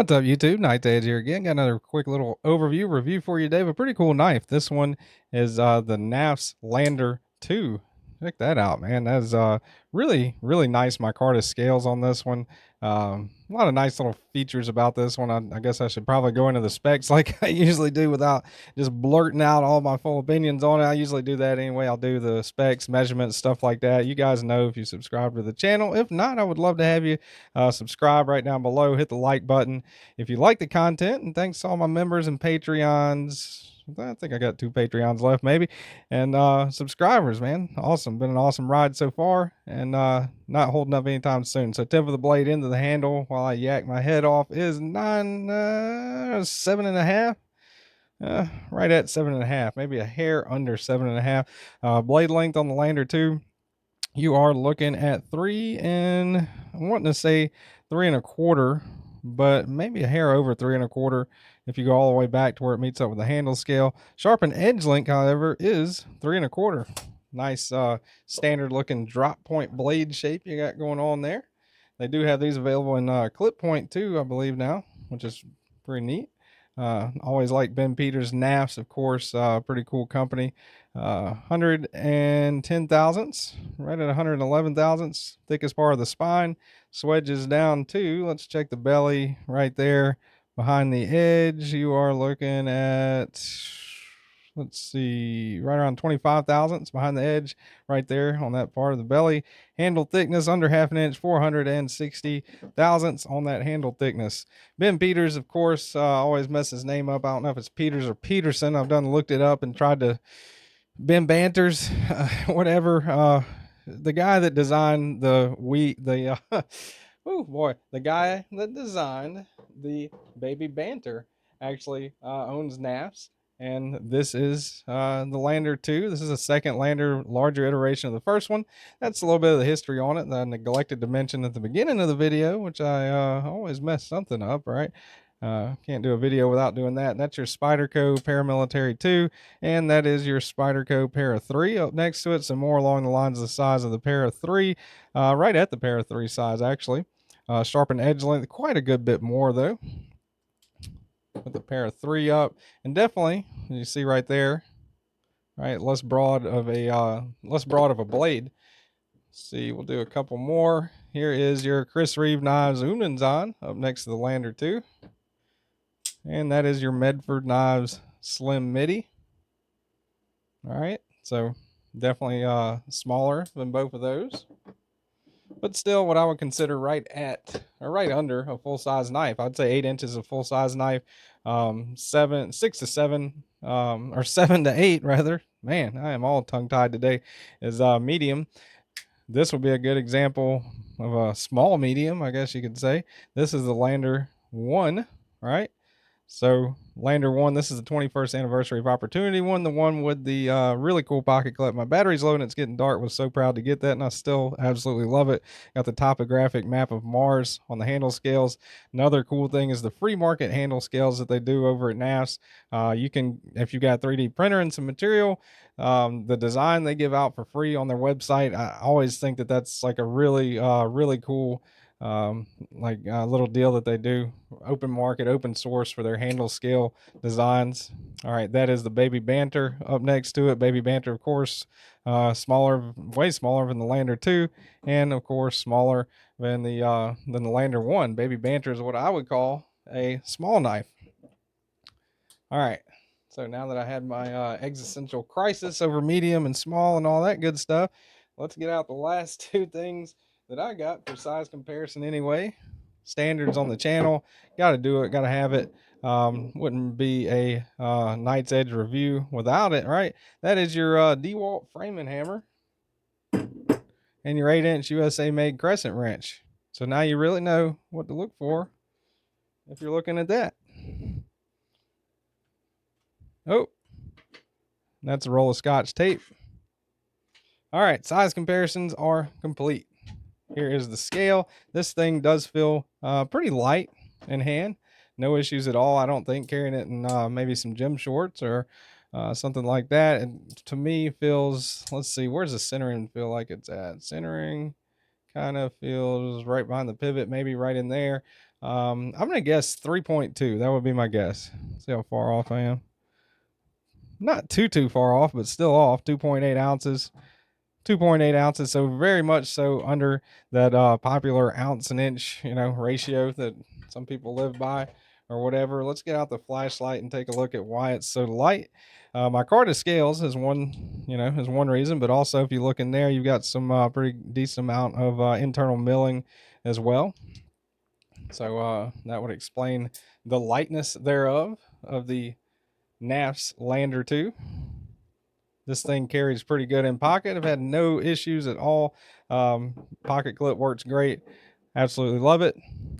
What's up, YouTube? Night Edge here again. Got another quick little overview review for you today. A pretty cool knife. This one is the Knafs Lander 2. Check that out, man. That's really nice micarta scales on this one. A lot of nice little features about this one. I guess I should probably go into the specs like I usually do without just blurting out all my full opinions on it. I usually do that anyway. I'll do the specs, measurements, stuff like that. You guys know if you subscribe to the channel. If not, I would love to have you subscribe right down below. Hit the like button if you like the content, and thanks to all my members and Patreons. I think I got 2 Patreons left, maybe, and subscribers, man. Awesome. Been an awesome ride so far, and not holding up anytime soon. So tip of the blade into the handle while I yak my head off is 7.5. Right at 7.5, maybe a hair under 7.5. Blade length on the Lander 2, you are looking at 3 and I'm wanting to say 3.25, but maybe a hair over 3.25 if you go all the way back to where it meets up with the handle scale. Sharpened edge link, however, is 3.25. Nice standard looking drop point blade shape you got going on there. They do have these available in clip point too, I believe now, which is pretty neat. Always like Ben Peters Knafs, of course. Pretty cool company. 110 thousandths, right at 111 thousandths, thickest part of the spine. Swedges down too. Let's check the belly right there behind the edge. You are looking at, let's see, right around 25 thousandths behind the edge right there on that part of the belly. Handle thickness under half an inch, 460 thousandths on that handle thickness. Ben Peters, of course, always mess his name up. I don't know if it's Peters or Peterson. I've looked it up and tried to Ben Banters, whatever. The guy that designed the oh boy, the guy that designed the Baby Banter actually owns Knafs, and this is the Lander 2. This is a second Lander, larger iteration of the first one. That's a little bit of the history on it that I neglected to mention at the beginning of the video, which I always mess something up, right? Can't do a video without doing that. That's your Spyderco Paramilitary 2, and that is your Spyderco Para 3. Up next to it, some more along the lines of the size of the Para 3, right at the Para 3 size, actually. Sharpened edge length, quite a good bit more, though. Put the Para 3 up, and definitely, you see right there, right, less broad of a blade. Let's see, we'll do a couple more. Here is your Chris Reeve Knives Unenzon up next to the Lander 2. And that is your Medford Knives Slim Midi. All right, so definitely smaller than both of those, but still what I would consider right at or right under a full-size knife. I'd say 8 inches of full-size knife. 6 to 7 or 7 to 8 rather. Man, I am all tongue-tied today. Is medium. This would be a good example of a small medium, I guess you could say. This is the Lander 1, right? So Lander 1, this is the 21st anniversary of Opportunity 1, the one with the really cool pocket clip. My battery's low and it's getting dark. Was so proud to get that, and I still absolutely love it. Got the topographic map of Mars on the handle scales. Another cool thing is the free market handle scales that they do over at Knafs. You can, if you got a 3D printer and some material, the design they give out for free on their website. I always think that that's like a really cool little deal that they do, open market, open source for their handle scale designs. All right, that is the Baby Banter up next to it. Baby Banter, of course, smaller, way smaller than the Lander 2, and of course smaller than the Lander 1. Baby Banter is what I would call a small knife. All right, so now that I had my existential crisis over medium and small and all that good stuff, let's get out the last 2 things that I got for size comparison anyway. Standards on the channel, got to do it, got to have it. Wouldn't be a Knight's Edge review without it, right? That is your DeWalt framing hammer and your 8-inch USA made crescent wrench. So now you really know what to look for if you're looking at that. Oh, that's a roll of Scotch tape. All right, size comparisons are complete. Here is the scale. This thing does feel pretty light in hand. No issues at all, I don't think, carrying it in maybe some gym shorts or something like that. And to me feels, let's see, where's the centering feel like it's at? Centering kind of feels right behind the pivot, maybe right in there. I'm gonna guess 3.2. That would be my guess. See how far off I am. Not too far off, but still off. 2.8 ounces. 2.8 ounces, so very much so under that popular ounce and inch, ratio that some people live by or whatever. Let's get out the flashlight and take a look at why it's so light. My card of scales is one reason, but also if you look in there, you've got some pretty decent amount of internal milling as well. So that would explain the lightness thereof of the Knafs Lander 2. This thing carries pretty good in pocket. I've had no issues at all. Pocket clip works great. Absolutely love it.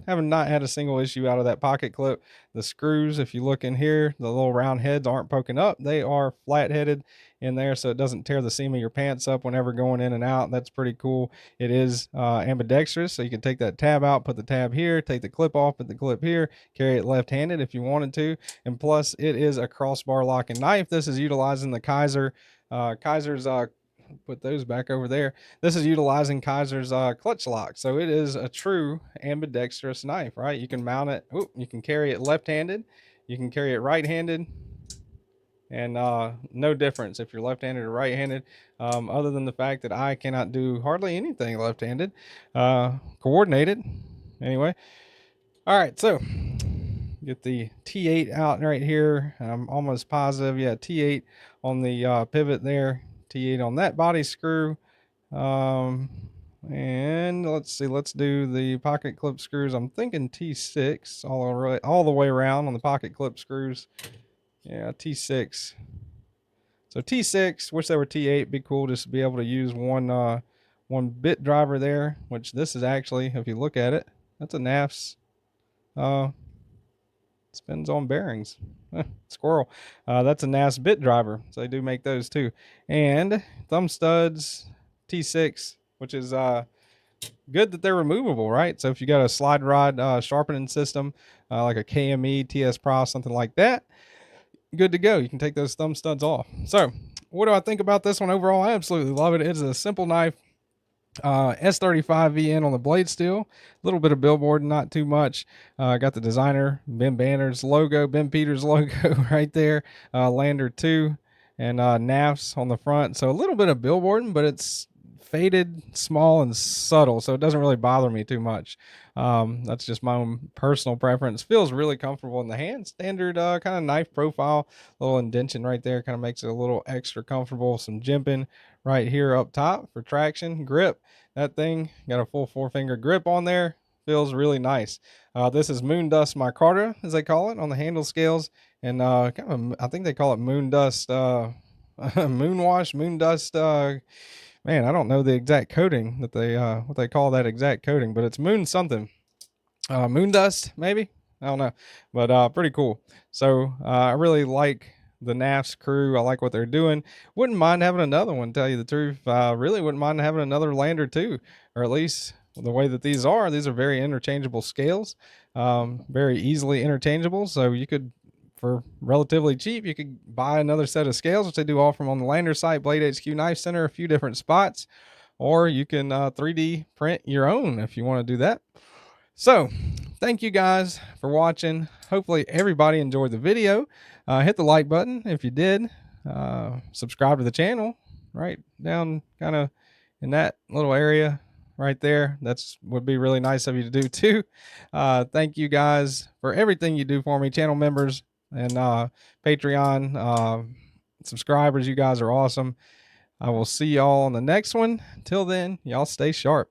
Haven't not had a single issue out of that pocket clip. The screws, if you look in here, the little round heads aren't poking up. They are flat headed in there, so it doesn't tear the seam of your pants up whenever going in and out. That's pretty cool. It is ambidextrous, so you can take that tab out, put the tab here, take the clip off, put the clip here, carry it left-handed if you wanted to. And plus, it is a crossbar locking knife. This is utilizing the Kaiser's put those back over there. This is utilizing Kaiser's clutch lock. So it is a true ambidextrous knife, right? You can mount it. You can carry it left-handed. You can carry it right-handed. And no difference if you're left-handed or right-handed, other than the fact that I cannot do hardly anything left-handed. Coordinated. Anyway. All right, so get the T8 out right here. I'm almost positive. Yeah, T8 on the pivot there. T8 on that body screw. And let's see, let's do the pocket clip screws. I'm thinking T6 all the way around on the pocket clip screws. Yeah, T6. So T6, wish they were T8. Be cool just to be able to use one bit driver there, which this is actually, if you look at it, that's a Knafs. Spins on bearings. Squirrel. That's a Knafs bit driver, so they do make those too. And thumb studs, T6, which is good that they're removable, right? So if you got a slide rod sharpening system, like a KME, TS Pro, something like that, good to go. You can take those thumb studs off. So what do I think about this one overall? I absolutely love it. It's a simple knife. S35 VN on the blade steel, a little bit of billboard, not too much. Got the designer Ben Banner's logo, Ben Peters logo right there. Lander 2 and Knafs on the front. So a little bit of billboarding, but it's faded, small, and subtle, so it doesn't really bother me too much. That's just my own personal preference. Feels really comfortable in the hand. Standard kind of knife profile, little indention right there kind of makes it a little extra comfortable. Some jimping right here up top for traction. Grip, that thing got a full 4-finger grip on there. Feels really nice. This is Moon Dust Micarta, as they call it, on the handle scales, and kind of, I think they call it Moon Dust, Moon Wash, Moon Dust. Man, I don't know the exact coating that they what they call that exact coating, but it's moon something. Moon dust, maybe? I don't know. But pretty cool. So I really like the Knafs crew. I like what they're doing. Wouldn't mind having another one, tell you the truth. Really wouldn't mind having another Lander too, or at least the way that these are very interchangeable scales, very easily interchangeable. So you could, for relatively cheap, you could buy another set of scales, which they do offer them on the Lander site, Blade HQ Knife Center, a few different spots, or you can 3D print your own if you want to do that. So thank you guys for watching. Hopefully everybody enjoyed the video. Hit the like button if you did. Subscribe to the channel right down kind of in that little area right there. That's would be really nice of you to do too. Thank you guys for everything you do for me, channel members and Patreon subscribers. You guys are awesome. I will see y'all on the next one. Till then, y'all stay sharp.